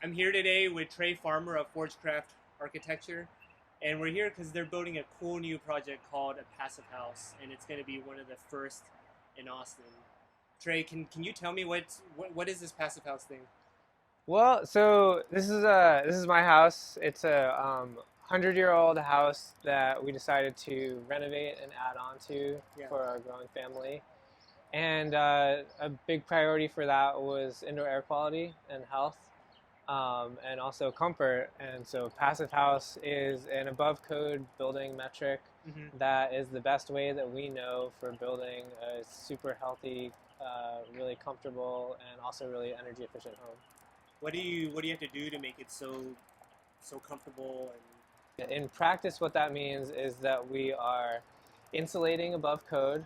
I'm here today with Trey Farmer of Forgecraft Architecture, and we're here because they're building a cool new project called a passive house, and it's going to be one of the first in Austin. Trey, can you tell me what is this passive house thing? Well, so this is my house. It's a 100-year-old house that we decided to renovate and add on to Yeah. for our growing family. And a big priority for that was indoor air quality and health, and also comfort. And so passive house is an above code building metric hmm that is the best way that we know for building a super healthy, really comfortable, and also really energy efficient home. What do you have to do to make it so comfortable and In practice, what that means is that we are insulating above code.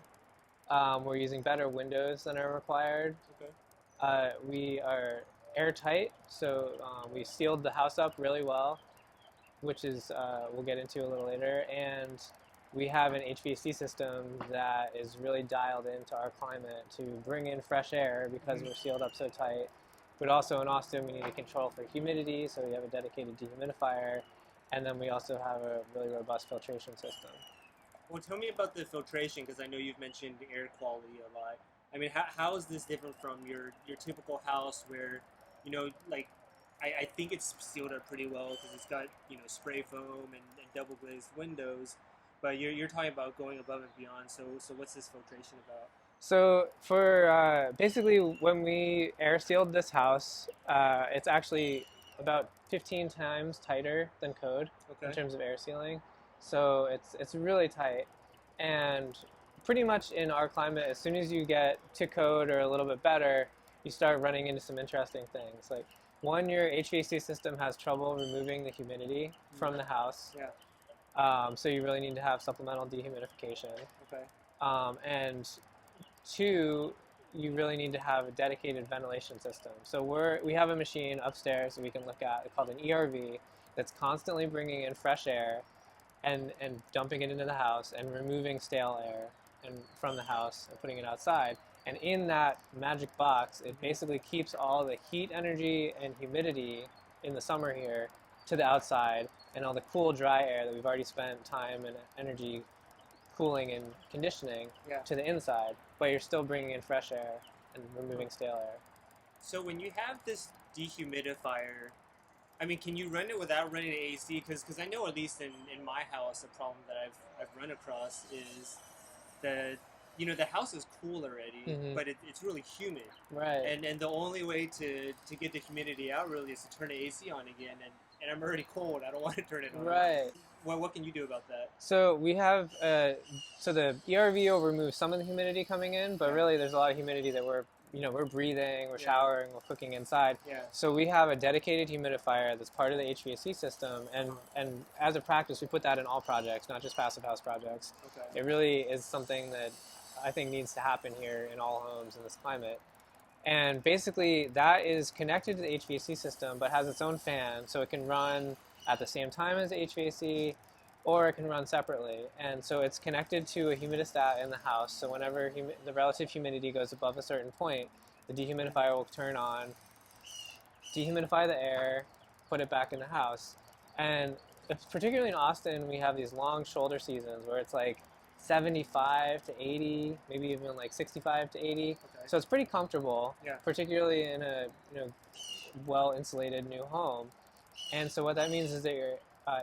We're using better windows than are required. okay? We are airtight, so we sealed the house up really well, which is we'll get into a little later. And we have an HVAC system that is really dialed into our climate to bring in fresh air because hmm we're sealed up so tight. But also in Austin, we need to control for humidity, so we have a dedicated dehumidifier, and then we also have a really robust filtration system. Well, tell me about the filtration because I know you've mentioned air quality a lot. I mean, how is this different from your typical house where, like, I think it's sealed up pretty well because it's got spray foam and double glazed windows, but you're talking about going above and beyond. So what's this filtration about? So for basically when we air sealed this house, it's actually about 15 times tighter than code in Okay. terms of air sealing. So it's really tight, and pretty much in our climate, as soon as you get to code or a little bit better, you start running into some interesting things. Like one, your HVAC system has trouble removing the humidity Mm. from the house, Yeah. so you really need to have supplemental dehumidification. Okay. And two, you really need to have a dedicated ventilation system. So we have a machine upstairs that we can look at called an ERV that's constantly bringing in fresh air and dumping it into the house and removing stale air from the house and putting it outside. And in that magic box, it hmm basically keeps all the heat energy and humidity in the summer here to the outside, and all the cool, dry air that we've already spent time and energy cooling and conditioning Yeah. to the inside, but you're still bringing in fresh air and removing stale air. So when you have this dehumidifier, I mean, can you run it without running the AC? Because I know at least in my house, a problem that I've run across is the the house is cool already, Mm-hmm. but it's really humid, Right. and the only way to get the humidity out really is to turn the AC on again, and I'm already cold. I don't want to turn it on. Right. What can you do about that? So we have so the ERV will remove some of the humidity coming in, but Yeah, really there's a lot of humidity that we're breathing, we're yeah, showering, we're cooking inside. yeah. So we have a dedicated humidifier that's part of the HVAC system, and Uh-huh. and as a practice, we put that in all projects, not just passive house projects. Okay. It really is something that I think needs to happen here in all homes in this climate. And basically, that is connected to the HVAC system, but has its own fan, so it can run at the same time as the HVAC, or it can run separately. And so it's connected to a humidistat in the house. So whenever the relative humidity goes above a certain point, the dehumidifier will turn on, dehumidify the air, put it back in the house. And particularly in Austin, we have these long shoulder seasons where it's like 75 to 80, maybe even like 65 to 80. Okay. So it's pretty comfortable, Yeah. particularly in a well insulated new home. And so what that means is that your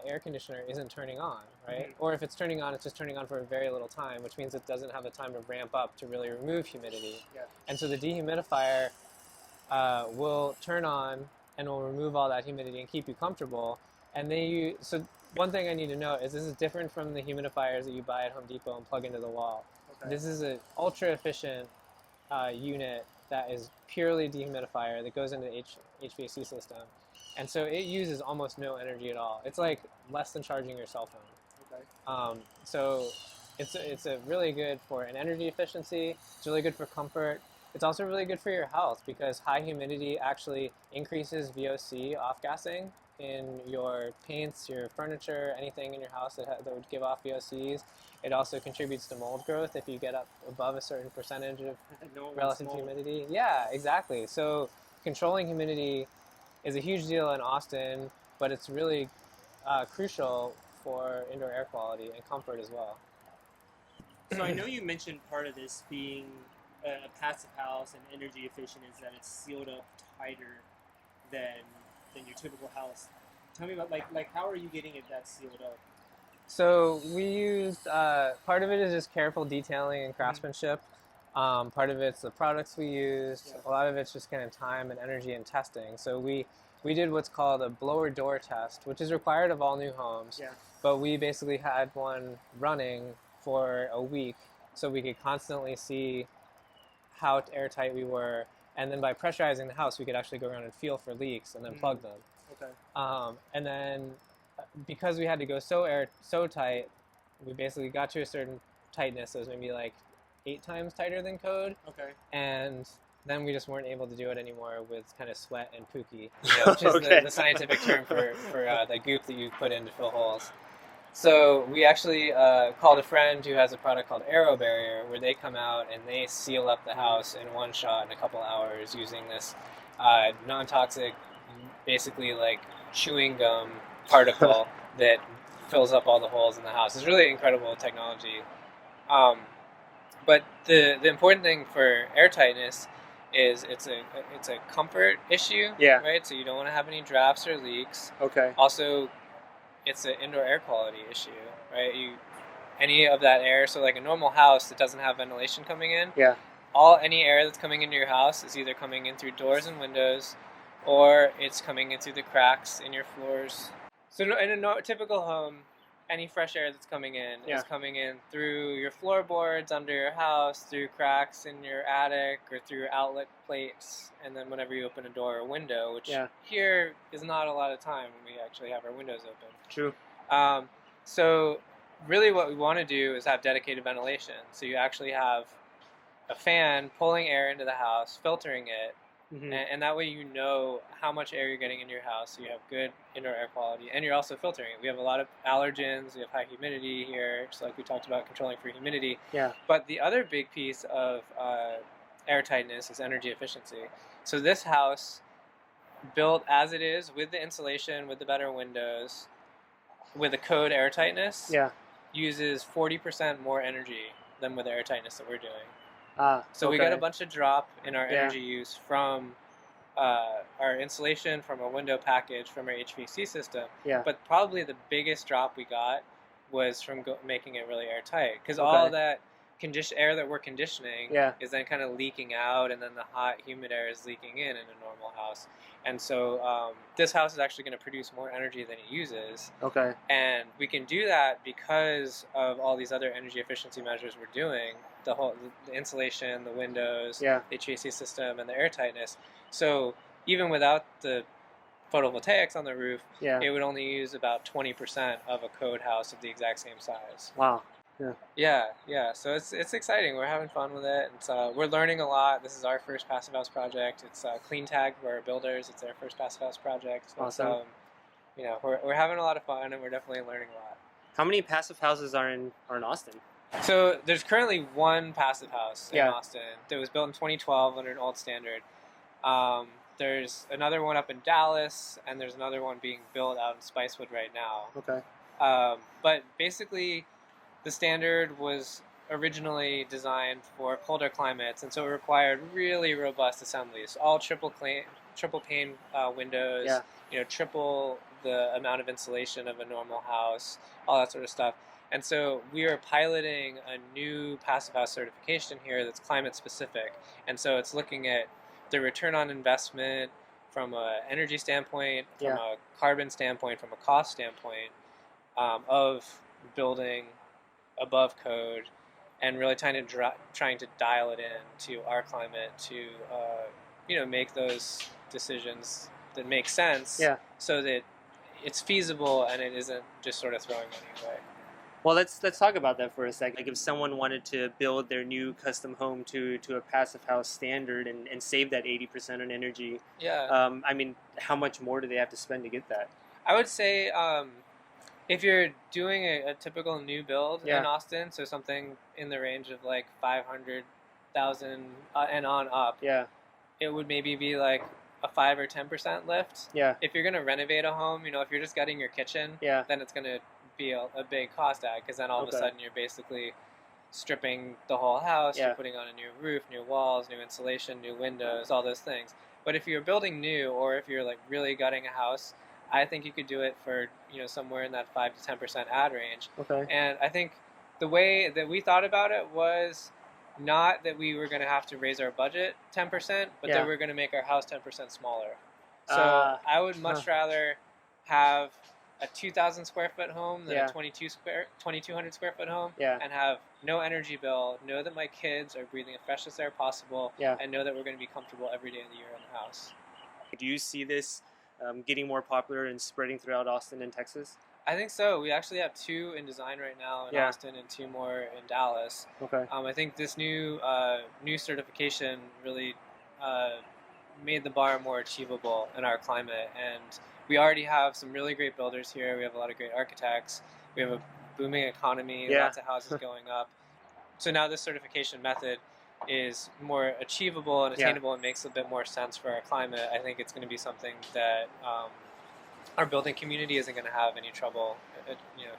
air conditioner isn't turning on, right? hmm Or if it's turning on, it's just turning on for a very little time, which means it doesn't have the time to ramp up to really remove humidity. Yeah. And so the dehumidifier will turn on and will remove all that humidity and keep you comfortable. And so one thing I need to note is this is different from the humidifiers that you buy at Home Depot and plug into the wall. Okay. This is an ultra efficient unit that is purely dehumidifier that goes into the HVAC system. And so it uses almost no energy at all. It's like less than charging your cell phone. Okay. So it's a really good for an energy efficiency. It's really good for comfort. It's also really good for your health because high humidity actually increases VOC off gassing in your paints, your furniture, anything in your house that would give off VOCs. It also contributes to mold growth if you get up above a certain percentage of No one wants relative mold. humidity. Yeah, exactly. So controlling humidity is a huge deal in Austin, but it's really crucial for indoor air quality and comfort as well. So I know you mentioned part of this being a passive house and energy efficient is that it's sealed up tighter than your typical house. Tell me about like how are you getting it that sealed up? So we used part of it is just careful detailing and Mm-hmm. craftsmanship. Part of it's the products we used. Yeah. A lot of it's just kind of time and energy and testing. So we did what's called a blower door test, which is required of all new homes. Yeah. But we basically had one running for a week, so we could constantly see how airtight we were, and then by pressurizing the house, we could actually go around and feel for leaks and then plug them. Okay. And then because we had to go so tight, we basically got to a certain tightness that was maybe like 8 times tighter than code. Okay. And then we just weren't able to do it anymore with kind of sweat and pookie, which is Okay. the scientific term for the goop that you put in to fill holes. So we actually called a friend who has a product called Aero Barrier, where they come out and they seal up the house in one shot in a couple hours using this non-toxic, basically like chewing gum particle that fills up all the holes in the house. It's really incredible technology. But the important thing for airtightness is it's a comfort issue, Yeah. right? So you don't want to have any drafts or leaks. Okay. Also, it's an indoor air quality issue, right? Any of that air, so like a normal house that doesn't have ventilation coming in, Yeah. any air that's coming into your house is either coming in through doors and windows, or it's coming in through the cracks in your floors. So in a typical home, any fresh air that's coming in is coming in through your floorboards under your house, through cracks in your attic, or through outlet plates, and then whenever you open a door or window, which here is not a lot of time when we actually have our windows open. True. So really what we want to do is have dedicated ventilation. So you actually have a fan pulling air into the house, filtering it, and that way you know how much air you're getting into your house, so you have good indoor air quality, and you're also filtering it. We have a lot of allergens, we have high humidity here, so like we talked about controlling for humidity. Yeah. But the other big piece of air tightness is energy efficiency. So this house, built as it is, with the insulation, with the better windows, with the code air tightness, uses 40% more energy than with the air tightness that we're doing. So we get a bunch of drop in our energy use from our insulation, from our window package, from our HVAC system. Yeah. But probably the biggest drop we got was from making it really airtight, because all that air that we're conditioning is then kind of leaking out, and then the hot, humid air is leaking in a normal house. And so this house is actually going to produce more energy than it uses. Okay. And we can do that because of all these other energy efficiency measures we're doing. The insulation, the windows, the HVAC system, and the air tightness. So even without the photovoltaics on the roof, it would only use about 20% of a code house of the exact same size. Wow. Yeah. So it's exciting. We're having fun with it. We're learning a lot. This is our first passive house project. It's clean tag for our builders. It's their first passive house project. Awesome. We're having a lot of fun, and we're definitely learning a lot. How many passive houses are in Austin? So there's currently one passive house in Austin that was built in 2012 under an old standard. There's another one up in Dallas, and there's another one being built out in Spicewood right now. Okay. But basically, the standard was originally designed for colder climates, and so it required really robust assemblies. All triple pane windows, triple the amount of insulation of a normal house, all that sort of stuff. And so we are piloting a new passive house certification here that's climate specific. And so it's looking at the return on investment from an energy standpoint, from a carbon standpoint, from a cost standpoint of building above code, and really trying to dial it in to our climate to make those decisions that make sense, so that it's feasible and it isn't just sort of throwing money away. Well, let's talk about that for a second. Like, if someone wanted to build their new custom home to a passive house standard and save that 80% on energy, I mean, how much more do they have to spend to get that? I would say if you're doing a typical new build in Austin, so something in the range of like 500,000 and on up, it would maybe be like a 5 or 10% lift. Yeah. If you're gonna renovate a home, if you're just gutting your kitchen, Yeah. then it's gonna be a big cost add, because then all of a sudden you're basically stripping the whole house. Yeah. You're putting on a new roof, new walls, new insulation, new windows, all those things. But if you're building new, or if you're like really gutting a house, I think you could do it for somewhere in that 5 to 10% add range. Okay. And I think the way that we thought about it was not that we were going to have to raise our budget 10%, but that we're going to make our house 10% smaller. So I would much rather have a 2,000 square foot home than a 2,200 square foot home, and have no energy bill, know that my kids are breathing the freshest air possible, and know that we're going to be comfortable every day of the year in the house. Do you see this getting more popular and spreading throughout Austin and Texas? I think so. We actually have 2 in design right now in Austin and 2 more in Dallas. Okay. I think this new certification really made the bar more achievable in our climate, and we already have some really great builders here. We have a lot of great architects. We have a booming economy, lots of houses going up. So now this certification method is more achievable and attainable and makes a bit more sense for our climate. I think it's going to be something that our building community isn't going to have any trouble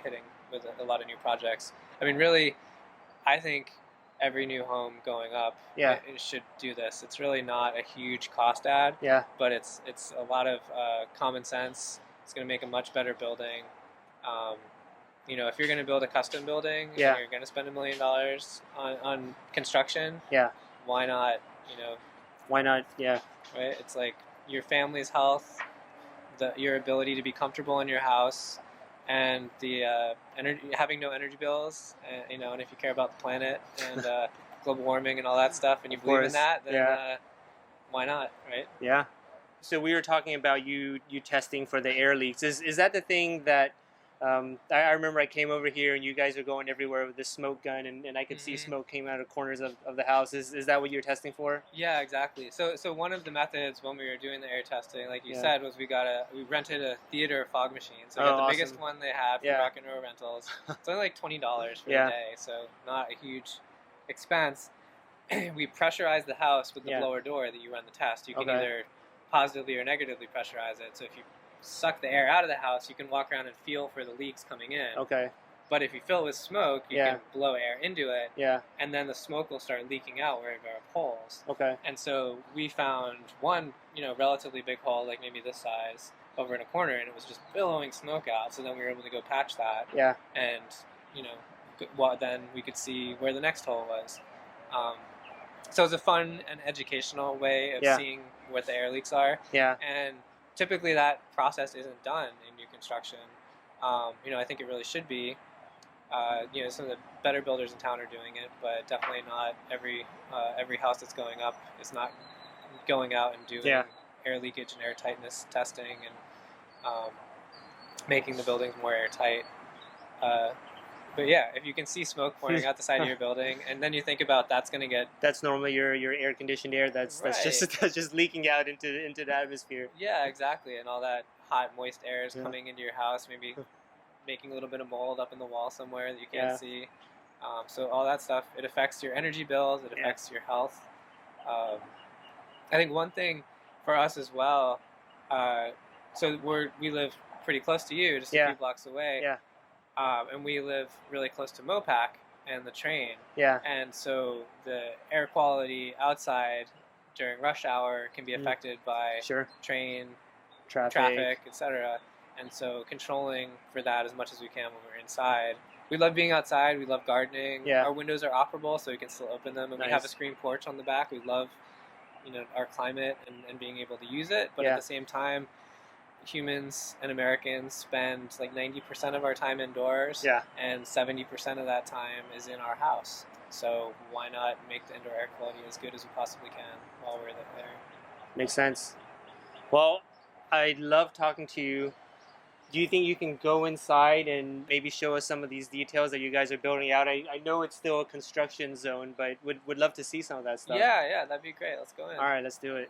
hitting with a lot of new projects. I mean, really, I think every new home going up it should do this. It's really not a huge cost add, but it's a lot of common sense. It's going to make a much better building. If you're going to build a custom building, and you're going to spend $1 million on construction, why not? Why not? Yeah. Right. It's like your family's health, your ability to be comfortable in your house, and the having no energy bills, and if you care about the planet and global warming and all that stuff, and you believe in that, then why not, right? Yeah. So we were talking about you testing for the air leaks. Is that the thing that I remember I came over here and you guys are going everywhere with this smoke gun, and I could see smoke came out of corners of the house. Is that what you're testing for? Yeah, exactly. So one of the methods when we were doing the air testing, like you said, was we rented a theater fog machine. So we got the biggest one they had from Rock and Roll Rentals. It's only like $20 for the day, so not a huge expense. We pressurized the house with the blower door that you run the test. You can either positively or negatively pressurize it. So if you suck the air out of the house, you can walk around and feel for the leaks coming in. Okay. But if you fill it with smoke, you can blow air into it. Yeah. And then the smoke will start leaking out wherever there are holes. Okay. And so we found one, relatively big hole, like maybe this size, over in a corner, and it was just billowing smoke out. So then we were able to go patch that. Yeah. And, then we could see where the next hole was. So it's a fun and educational way of seeing what the air leaks are. Yeah. And typically that process isn't done in new construction. I think it really should be. Some of the better builders in town are doing it, but definitely not every house that's going up is not going out and doing air leakage and air tightness testing and making the buildings more airtight. But yeah, if you can see smoke pouring out the side of your building, and then you think about that's normally your air conditioned air that's just leaking out into the atmosphere. Yeah, exactly, and all that hot moist air is coming into your house, maybe making a little bit of mold up in the wall somewhere that you can't see. So all that stuff, it affects your energy bills, it affects your health. I think one thing for us as well. So we live pretty close to you, just a few blocks away. Yeah. And we live really close to Mopac and the Trran. Yeah. And so the air quality outside during rush hour can be affected by train, traffic, etc. And so controlling for that as much as we can when we're inside. We love being outside. We love gardening. Yeah. Our windows are operable, so we can still open them. And we have a screen porch on the back. We love, our climate and being able to use it. But at the same time, humans and Americans spend like 90% of our time indoors, and 70% of that time is in our house. So why not make the indoor air quality as good as we possibly can while we're there? Makes sense. Well, I love talking to you. Do you think you can go inside and maybe show us some of these details that you guys are building out? I know it's still a construction zone, but would love to see some of that stuff. Yeah, that'd be great. Let's go in. All right, let's do it.